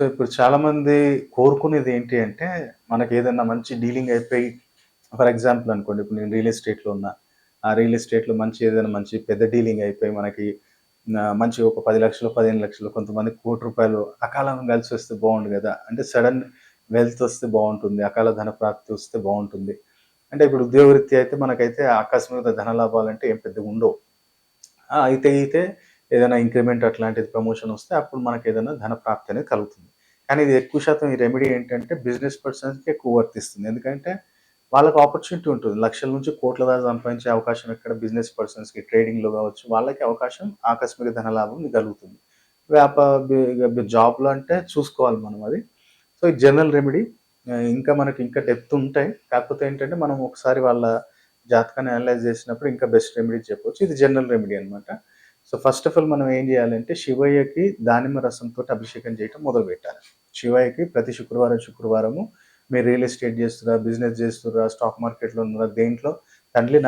So, ఇప్పుడు చాలామంది కోరుకునేది ఏంటి అంటే, మనకేదన్నా మంచి డీలింగ్ అయిపోయి ఫర్ ఎగ్జాంపుల్ అనుకోండి, ఇప్పుడు నేను రియల్ ఎస్టేట్‌లో ఉన్నా. ఆ రియల్ ఎస్టేట్‌లో ఏదైనా మంచి పెద్ద డీలింగ్ అయిపోయి మనకి మంచి ఒక 10,00,000, 15,00,000 కొంతమందికి రూ. 1,00,00,000 అకాలంగా కలిసొస్తే బావుండు గదా! అంటే సడన్ వెల్త్ వస్తే బావుంటుంది. అకాల ధన ప్రాప్తి వస్తే బావుంటుంది. అంటే ఇప్పుడు ఉద్యోగరీత్యా అయితే మనకైతే ఆకస్మిక ధన లాభాలంటే ఏం పెద్దగుండవు. అయితే ఏదైనా ఇంక్రిమెంట్ అట్లాంటిది ప్రమోషన్ వస్తే అప్పుడు మనకేదైనా ధన ప్రాప్తి అనేది కలుగుతుంది. కానీ ఇది ఎక్కువ శాతం ఈ రెమెడీ ఏంటంటే బిజినెస్ పర్సన్స్‌కి ఎక్కువ వర్తిస్తుంది. ఎందుకంటే వాళ్ళకి ఆపర్చునిటీ ఉంటుంది. లక్షల నుంచి కోట్ల దాకా సంపాదించే అవకాశం ఎక్కడ బిజినెస్ పర్సన్స్‌కి ట్రేడింగ్‌లో కావచ్చు, వాళ్ళకి అవకాశం ఆకస్మిక ధన లాభం కలుగుతుంది. వ్యాపా బి జాబ్‌లో అంటే చూసుకోవాలి మనం అది. సో, ఇది జనరల్ రెమెడీ. ఇంకా మనకి ఇంకా డెప్త్ ఉంటాయి. కాకపోతే ఏంటంటే మనం ఒకసారి వాళ్ళ జాతకాన్ని అనలైజ్ చేసినప్పుడు ఇంకా బెస్ట్ రెమెడీ చెప్పొచ్చు. ఇది జనరల్ రెమెడీ అన్నమాట. సో, ఫస్ట్ ఆఫ్ ఆల్ మనం ఏం చేయాలంటే శివయ్యకి దానిమ్మ రసంతోటి అభిషేకం చేయటం మొదలుపెట్టాలి. శివయ్యకి ప్రతి శుక్రవారము మీరు రియల్ ఎస్టేట్ చేస్తుర్రా, బిజినెస్ చేస్తుర్రా, స్టాక్ మార్కెట్‌లో ఉన్నారా, దేంట్లో తండ్రి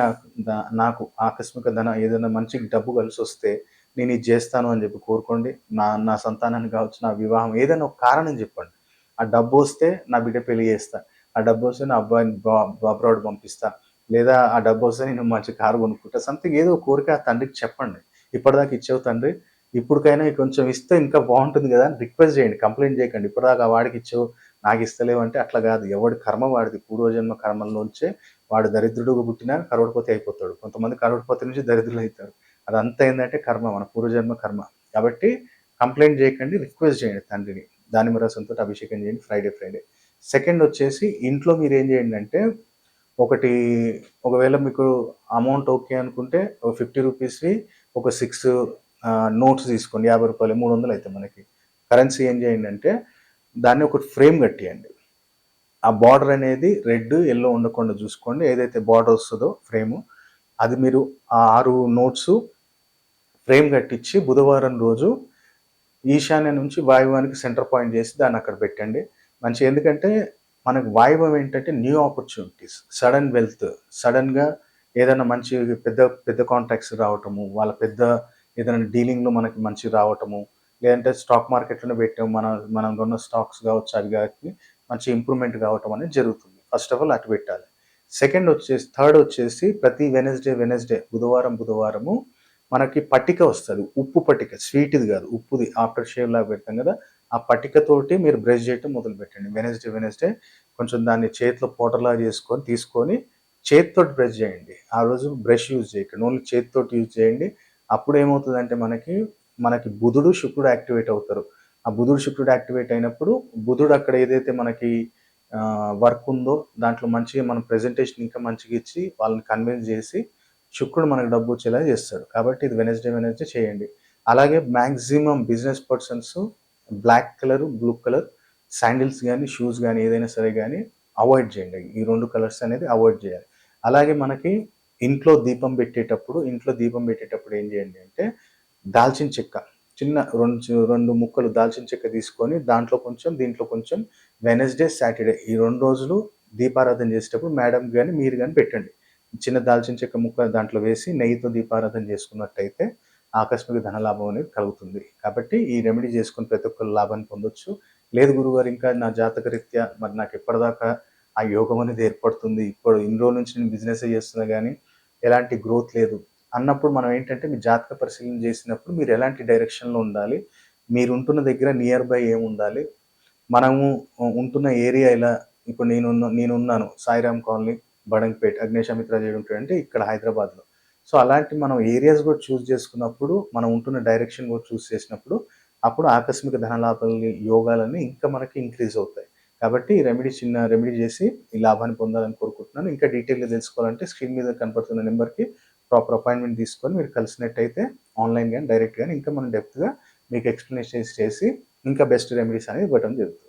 నాకు ఆకస్మిక ఏదైనా మంచి డబ్బు కలిసొస్తే నేను ఇది చేస్తాను అని చెప్పి కోరుకోండి. నా నా సంతానానికి కావచ్చు, నా వివాహం ఏదైనా ఒక కారణం చెప్పండి. ఆ డబ్బొస్తే నా బిడ్డ పెళ్లి చేస్తా. ఆ డబ్బొస్తే నా అబ్బాయిని అబ్రాడ్ పంపిస్తా. లేదా ఆ డబ్బొస్తే నేను మంచి కారు కొనుక్కుంటా. సంథింగ్ ఏదో ఒక కోరిక ఆ తండ్రికి చెప్పండి. ఇప్పటిదాకా ఇచ్చావు తండ్రి, ఇప్పటికైనా కొంచెం ఇస్తే ఇంకా బావుంటుంది గదా! అని రిక్వెస్ట్ చేయండి. కంప్లెయింట్ చేయకండి. ఇప్పటిదాకా వాడికిచ్చావు, నాకిస్తలేవు అంటే అట్లా గాదు. ఎవడి కర్మ వాడిది. పూర్వజన్మ కర్మల్లోంచే వాడు దరిద్రుడుగా పుట్టినా కరోడ్‌పతి అయిపోతాడు. కొంతమంది కరోడ్‌పతి నుంచి దరిద్రులైతారు. అదంతా ఏందంటే కర్మ. మన పూర్వజన్మ కర్మ. కాబట్టి కంప్లెయింట్ చేయకండి. రిక్వెస్ట్ చేయండి తండ్రిని. దానిమ్మ రసంతోటి అభిషేకం చేయండి ఫ్రైడే. సెకండొచ్చేసి ఇంట్లో మీరేం చేయండంటే, ఒకటి ఒకవేళ మీకు అమౌంట్ ఓకే అనుకుంటే ఒక రూ. 50వి ఒక 6 నోట్స్ తీసుకోండి. రూ. 50 300 అయితాయి మనకి. కరెన్సీ ఏం చేయండంటే, దాన్ని ఒక ఫ్రేమ్ కట్టియండి. ఆ బార్డర్ అనేది రెడ్, యెల్లో ఉండకుండా చూసుకోండి. ఏదైతే బార్డర్ వస్తదో ఫ్రేము, అది మీరు ఆ 6 నోట్సు ఫ్రేమ్ కట్టించి బుధవారం రోజు ఈశాన్యం నుంచి వాయువ్యానికి సెంటర్ పాయింట్ చేసి దాన్నక్కడ పెట్టండి. ఎందుకంటే మనకు వాయువ్యం ఏంటంటే న్యూ ఆపర్చునిటీస్, సడన్ వెల్త్, సడెన్‌గా ఏదైనా మంచి పెద్ద పెద్ద కాంట్రాక్ట్స్ రావటము, వాళ్ళ పెద్ద ఏదైనా డీలింగ్‌లో మనకి మంచివి రావటము, లేదంటే స్టాక్ మార్కెట్‌లోనే పెట్టాం. మనం కొన్న స్టాక్స్ కావచ్చు, అవి గాకి మంచి ఇంప్రూవ్‌మెంట్ కావటం అనేది జరుగుతుంది. ఫస్ట్ ఆఫ్ ఆల్ అటు పెట్టాలి. థర్డ్ వచ్చేసి ప్రతి వెడ్నెస్‌డే బుధవారము మనకి పట్టిక వస్తది. ఉప్పు పట్టిక. స్వీట్‌ది గాదు. ఉప్పుది ఆఫ్టర్ షేవ్ లాగా పెడతాం గదా! ఆ పట్టికతోటి మీరు బ్రష్ చేయటం మొదలుపెట్టండి. వెడ్నెస్‌డే కొంచెం దాన్ని చేతిలో పౌడర్‌లాగా తీసుకొని చేత్తోటి బ్రష్ చేయండి. ఆ రోజు బ్రష్ యూజ్ చేయకండి. ఓన్లీ చేత్తోటి యూజ్ చేయండి. అప్పుడేమవుతదంటే మనకి బుధుడు, శుక్రుడు యాక్టివేట్ అవుతారు. ఆ బుధుడు, శుక్రుడు యాక్టివేట్ అయినప్పుడు బుధుడు అక్కడ ఏదైతే మనకి వర్క్ ఉందో దాంట్లో మంచిగా మనం ప్రెజెంటేషన్ ఇంకా మంచిగా ఇచ్చి వాళ్ళని కన్విన్స్ చేసి శుక్రుడు మనకు డబ్బొచ్చేలా చేస్తాడు. కాబట్టి ఇది వెడ్నెస్‌డే చేయండి. అలాగే maximum business persons black colour, blue colour sandals గాని, షూస్ గాని ఏదైనా సరే గాని అవాయిడ్ చేయండి. ఈ 2 కలర్స్ అనేది అవాయిడ్ చేయాలి. అలాగే మనకి ఇంట్లో దీపం పెట్టేటప్పుడు ఏం చేయండి అంటే దాల్చిన చెక్క చిన్న 2 ముక్కలు దాల్చిన చెక్క తీసుకొని దాంట్లో కొంచెం, దీంట్లో కొంచెం సాటర్‌డే ఈ 2 రోజులు దీపారాధన చేసేటప్పుడు మేడంకి గాని, మీరు గాని పెట్టండి. చిన్న దాల్చిన చెక్క ముక్క దాంట్లో వేసి నెయ్యితో దీపారాధన చేసుకున్నట్టయితే ఆకస్మిక ధనలాభం అనేది కలుగుతుంది. కాబట్టి ఈ రెమెడీ చేసుకొని ప్రతి ఒక్కళ్ళు లాభాన్ని పొందొచ్చు. లేదు గురువుగారు ఇంకా నా జాతక రీత్యా మరి నాకు ఎప్పటిదాకా ఆ యోగం అనేది ఏర్పడుతుంది. ఇప్పుడు ఇన్ని రోజుల నుంచి నేను బిజినెసే చేస్తున్నా గానీ ఎలాంటి గ్రోత్ లేదు అన్నప్పుడు మనం ఏంటంటే మీ జాతక పరిశీలన చేసినప్పుడు మీరు ఎలాంటి డైరెక్షన్‌లో ఉండాలి? మీరుంటున్న దగ్గర నియర్ బై ఏముండాలి? మనము ఉంటున్న ఏరియా ఎలా ఇప్పుడు నేనున్నాను సాయిరామ్ కాలనీ, బడంగ్‌పేట్, అగ్నేశామిత్ర జేడ్ ఉంటాడంటే ఇక్కడ హైదరాబాద్‌లో. సో, అలాంటి మనం ఏరియాస్ గూడా చూజ్ చేసుకున్నప్పుడు, మనం ఉంటున్న డైరెక్షన్ గూడా చూజ్ చేసినప్పుడు, అప్పుడు ఆకస్మిక ధనలాభాలని, యోగాలన్నీ ఇంకా మనకి ఇంక్రీజ్ అవుతాయి. కాబట్టి ఈ చిన్న రెమెడీ జేసి ఈ లాభాన్ని పొందాలని కోరుకుంటున్నాను. ఇంకా డీటెయిల్‌గా తెలుసుకోవాలంటే స్క్రీన్ మీద కనపడుతున్న నంబర్‌కి ప్రాపర్ అపాయింట్‌మెంట్ తీసుకొని మీరు కలిసినట్టయితే ఆన్‌లైన్ గాని, డైరెక్ట్ గాని ఇంకా మనం డెప్త్‌గా మీకు ఎక్స్‌ప్లనేషన్స్ చేసి ఇంకా బెస్ట్ రెమెడీస్ అనేది ఇవ్వటం జరుగుతుంది.